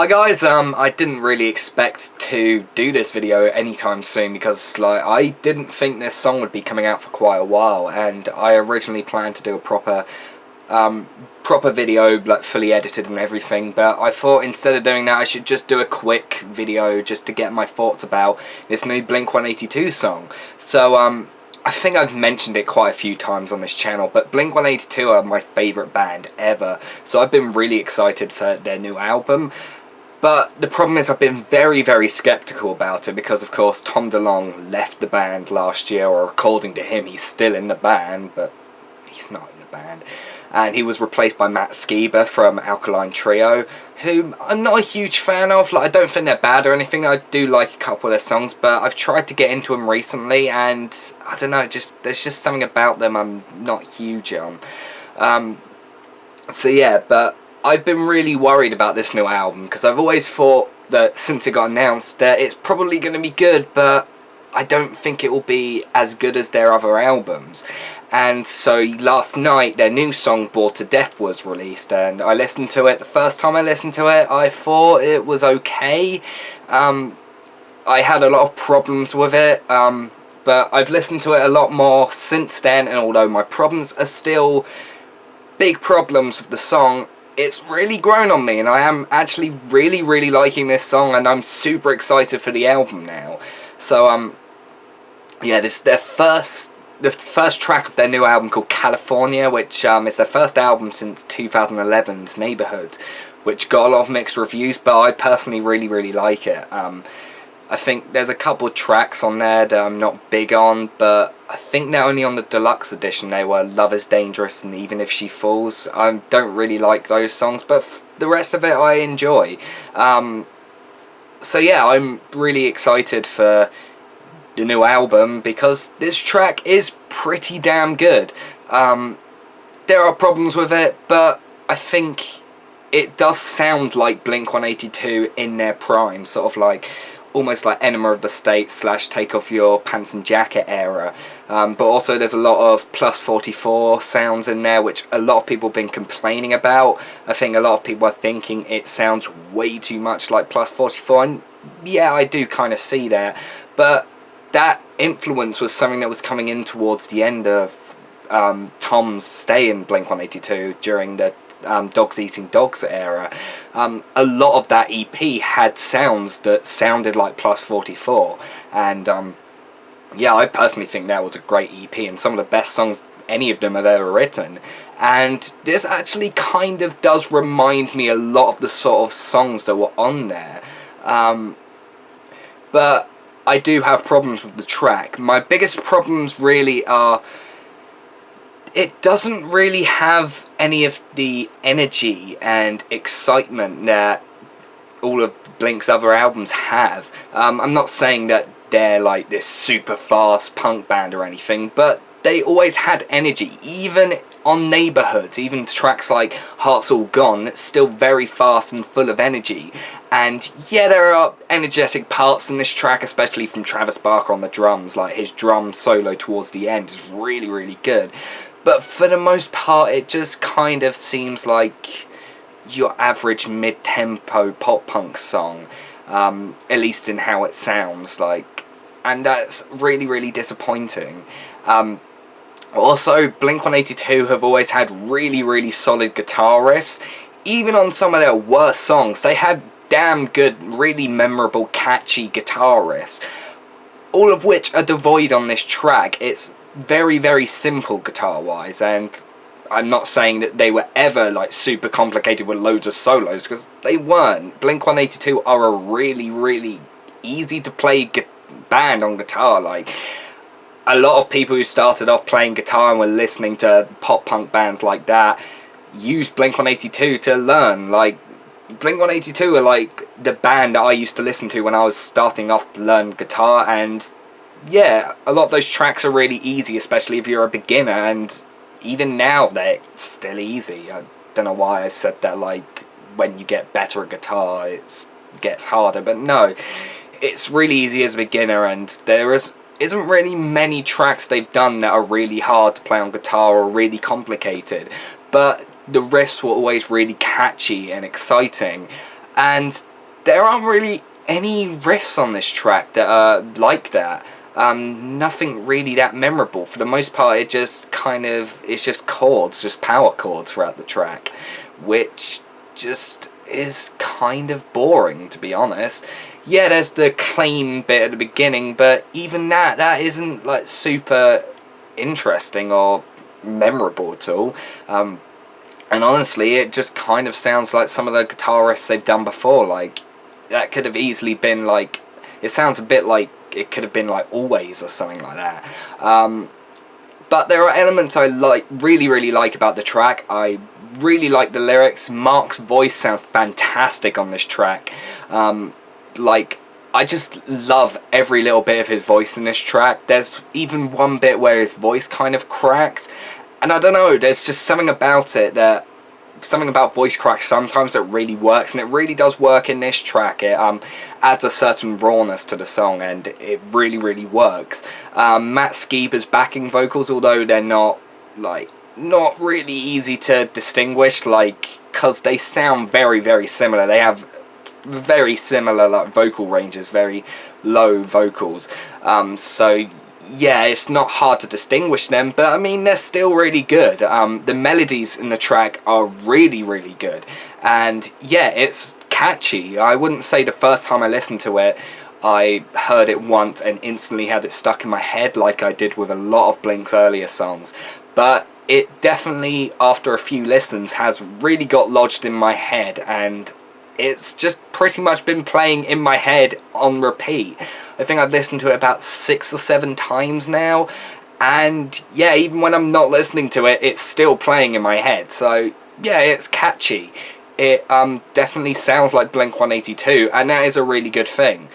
Hi guys, I didn't really expect to do this video anytime soon because I didn't think this song would be coming out for quite a while, and I originally planned to do a proper video, fully edited and everything, but I thought instead of doing that I should just do a quick video just to get my thoughts about this new Blink-182 song. So I think I've mentioned it quite a few times on this channel, but Blink-182 are my favourite band ever, so I've been really excited for their new album. But the problem is I've been very, very sceptical about it because, of course, Tom DeLonge left the band last year, or according to him, he's still in the band, but he's not in the band. And he was replaced by Matt Skiba from Alkaline Trio, whom I'm not a huge fan of. I don't think they're bad or anything. I do like a couple of their songs, but I've tried to get into them recently, and I don't know, there's just something about them I'm not huge on. So yeah, but I've been really worried about this new album because I've always thought that since it got announced that it's probably going to be good, but I don't think it will be as good as their other albums. And so last night their new song Bored to Death was released, and I listened to it. The first time I listened to it I thought it was okay. I had a lot of problems with it, but I've listened to it a lot more since then, and although my problems are still big problems with the song, it's really grown on me, and I am actually really, really liking this song, and I'm super excited for the album now. So yeah, this is the first track of their new album called California, which is their first album since 2011's Neighborhood, which got a lot of mixed reviews, but I personally really, really like it. I think there's a couple of tracks on there that I'm not big on, but I think they're only on the deluxe edition. They were Love is Dangerous and Even If She Falls. I don't really like those songs, but the rest of it I enjoy. So yeah, I'm really excited for the new album because this track is pretty damn good. There are problems with it, but I think it does sound like Blink-182 in their prime, sort of like almost like Enema of the State / Take Off Your Pants and Jacket era. But also there's a lot of Plus 44 sounds in there, which a lot of people have been complaining about. I think a lot of people are thinking it sounds way too much like Plus 44, and yeah, I do kind of see that. But that influence was something that was coming in towards the end of Tom's stay in Blink-182 during the Dogs Eating Dogs era. A lot of that EP had sounds that sounded like Plus 44, and yeah, I personally think that was a great EP and some of the best songs any of them have ever written. And this actually kind of does remind me a lot of the sort of songs that were on there, but I do have problems with the track. My biggest problems really are it doesn't really have any of the energy and excitement that all of Blink's other albums have. I'm not saying that they're like this super fast punk band or anything, but they always had energy. Even on Neighborhood, even tracks like Heart's All Gone, it's still very fast and full of energy. And yeah, there are energetic parts in this track, especially from Travis Barker on the drums. Like his drum solo towards the end is really, really good. But for the most part, it just kind of seems like your average mid-tempo pop-punk song, at least in how it sounds like, and that's really, really disappointing. Also, Blink-182 have always had really, really solid guitar riffs. Even on some of their worst songs, they had damn good, really memorable, catchy guitar riffs, all of which are devoid on this track. It's very, very simple guitar-wise, and I'm not saying that they were ever like super complicated with loads of solos, because they weren't. Blink-182 are a really, really easy to play band on guitar. Like, a lot of people who started off playing guitar and were listening to pop-punk bands like that used Blink-182 to learn. Like, Blink-182 are like the band that I used to listen to when I was starting off to learn guitar, and yeah, a lot of those tracks are really easy, especially if you're a beginner, and even now they're still easy. I don't know why I said that, like, when you get better at guitar it gets harder, but no, it's really easy as a beginner, and there isn't really many tracks they've done that are really hard to play on guitar or really complicated, but the riffs were always really catchy and exciting, and there aren't really any riffs on this track that are like that. Nothing really that memorable. For the most part, it's just chords, just power chords throughout the track, which just is kind of boring, to be honest. Yeah, there's the clean bit at the beginning, but even that isn't like super interesting or memorable at all. And honestly, it just kind of sounds like some of the guitar riffs they've done before. Like, that could have easily been like, it sounds a bit like it could have been like Always or something like that. But there are elements I really like about the track. I really like the lyrics. Mark's voice sounds fantastic on this track. Like, I just love every little bit of his voice in this track. There's even one bit where his voice kind of cracks, and I don't know, there's just something about voice cracks sometimes that really works, and it really does work in this track. It adds a certain rawness to the song, and it really works. Matt Skiba's backing vocals, although they're not really easy to distinguish, because they sound very similar. They have very similar vocal ranges, very low vocals. So yeah, it's not hard to distinguish them, but I mean, they're still really good. The melodies in the track are really good, and yeah, it's catchy. I wouldn't say the first time I listened to it I heard it once and instantly had it stuck in my head like I did with a lot of Blink's earlier songs, but it definitely, after a few listens, has really got lodged in my head, and it's just pretty much been playing in my head on repeat. I think I've listened to it about 6 or 7 times now, and yeah, even when I'm not listening to it, it's still playing in my head. So yeah, it's catchy. It definitely sounds like Blink-182, and that is a really good thing.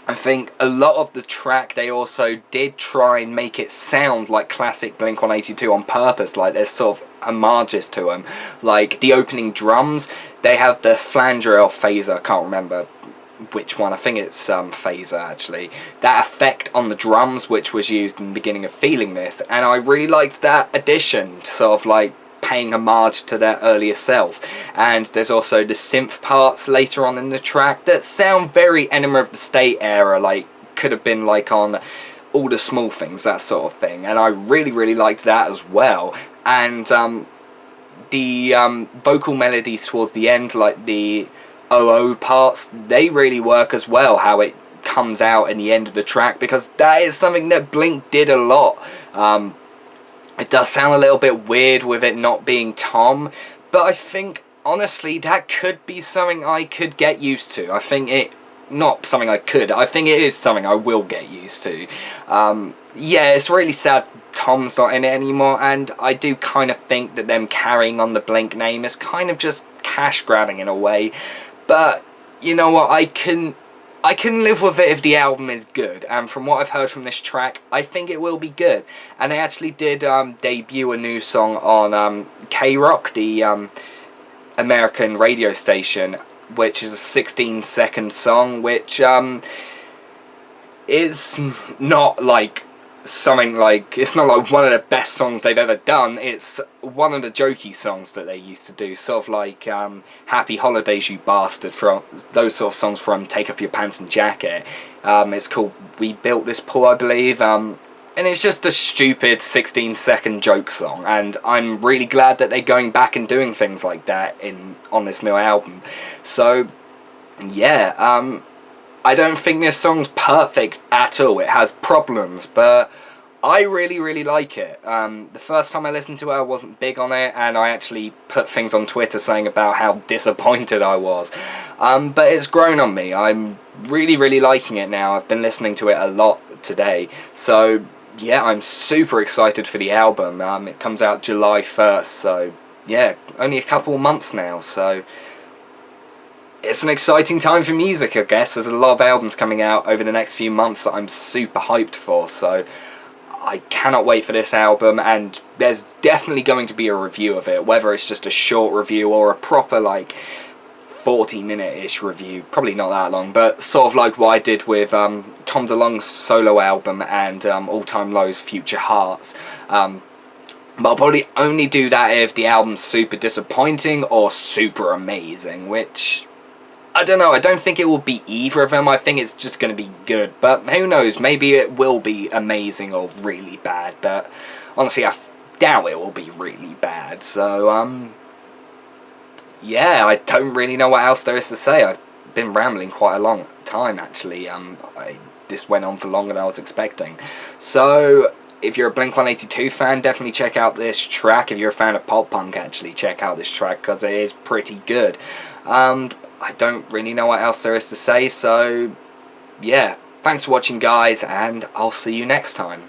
I think a lot of the track, they also did try and make it sound like classic Blink-182 on purpose. Like, there's sort of homages to them. Like, the opening drums, they have the flanger or phaser, I can't remember which one, I think it's phaser actually. That effect on the drums, which was used in the beginning of Feeling This, and I really liked that addition, sort of like paying homage to their earlier self. And there's also the synth parts later on in the track that sound very Enema of the State era, like could have been like on All the Small Things, that sort of thing, and I really liked that as well. And the vocal melodies towards the end, like the OO parts, they really work as well, how it comes out in the end of the track, because that is something that Blink did a lot. It does sound a little bit weird with it not being Tom, but I think, honestly, that could be something I could get used to. I think it, not something I could, I think it is something I will get used to. Yeah, it's really sad Tom's not in it anymore, and I do kind of think that them carrying on the Blink name is kind of just cash grabbing in a way, but you know what, I can live with it if the album is good, and from what I've heard from this track, I think it will be good. And they actually did debut a new song on K-Rock, the American radio station, which is a 16-second song, which is not like something like, it's not like one of the best songs they've ever done. It's one of the jokey songs that they used to do, sort of like Happy Holidays You Bastard, from those sort of songs from Take Off Your Pants and Jacket. It's called We Built This Pool, I believe, and it's just a stupid 16-second joke song, and I'm really glad that they're going back and doing things like that on this new album. So yeah, I don't think this song's perfect at all. It has problems, but I really like it. The first time I listened to it, I wasn't big on it, and I actually put things on Twitter saying about how disappointed I was. But it's grown on me. I'm really liking it now. I've been listening to it a lot today. So yeah, I'm super excited for the album. It comes out July 1st, so yeah, only a couple months now, so it's an exciting time for music, I guess. There's a lot of albums coming out over the next few months that I'm super hyped for, so I cannot wait for this album, and there's definitely going to be a review of it, whether it's just a short review or a proper, like, 40-minute-ish review. Probably not that long, but sort of like what I did with Tom DeLonge's solo album and All Time Low's Future Hearts. But I'll probably only do that if the album's super disappointing or super amazing, which I don't know, I don't think it will be either of them. I think it's just going to be good, but who knows, maybe it will be amazing or really bad, but honestly I doubt it will be really bad. So yeah, I don't really know what else there is to say. I've been rambling quite a long time actually. This went on for longer than I was expecting. So if you're a Blink-182 fan, definitely check out this track. If you're a fan of pop punk, actually check out this track because it is pretty good. I don't really know what else there is to say, so yeah, thanks for watching guys, and I'll see you next time.